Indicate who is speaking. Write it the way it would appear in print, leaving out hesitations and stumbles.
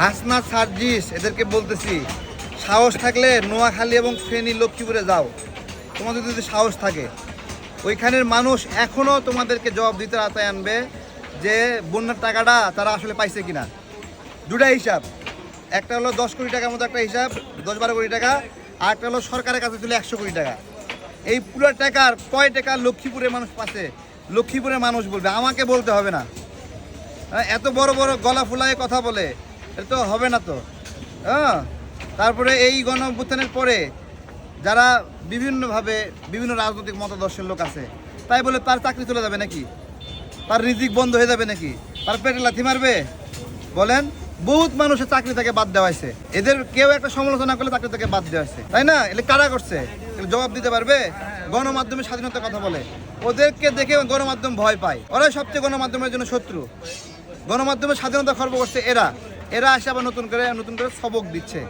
Speaker 1: হাসনাত সার্জিস এদেরকে বলতেছি, সাহস থাকলে নোয়াখালী এবং ফেনী লক্ষ্মীপুরে যাও, তোমাদের যদি সাহস থাকে। ওইখানের মানুষ এখনও তোমাদেরকে জবাব দিতে আতায় আনবে যে বন্যার টাকাটা তারা আসলে পাইছে কিনা। দুটা হিসাব, একটা হলো 10 কোটি টাকার মতো একটা হিসাব, 10-12 কোটি টাকা, আর একটা হলো সরকারের কাছে ছিল 100 কোটি টাকা। এই পুরো টাকার কয় টাকা লক্ষ্মীপুরের মানুষ পাচ্ছে, লক্ষ্মীপুরের মানুষ বলবে, আমাকে বলতে হবে না। এত বড় বড় গলা ফুলায় কথা বলে, এটা তো হবে না তো। হ্যাঁ, তারপরে এই গণ অভ্যুত্থানের পরে যারা বিভিন্নভাবে বিভিন্ন রাজনৈতিক মতাদর্শের লোক আছে, তাই বলে তার চাকরি চলে যাবে নাকি? তার রিজিক বন্ধ হয়ে যাবে নাকি? তার পেটে লাথি মারবে? বলেন। বহুত মানুষের চাকরি থেকে বাদ দেওয়া হয়েছে, এদের কেউ একটা সমালোচনা করলে চাকরি থেকে বাদ দেওয়া হয়েছে, তাই না? এগুলো কারা করছে? এগুলো জবাব দিতে পারবে? গণমাধ্যমের স্বাধীনতার কথা বলে, ওদেরকে দেখে গণমাধ্যম ভয় পায়। ওরাই সবচেয়ে গণমাধ্যমের জন্য শত্রু। গণমাধ্যমের স্বাধীনতা খর্ব করছে এরা। এরা এসে আবার নতুন করে সবক দিচ্ছে।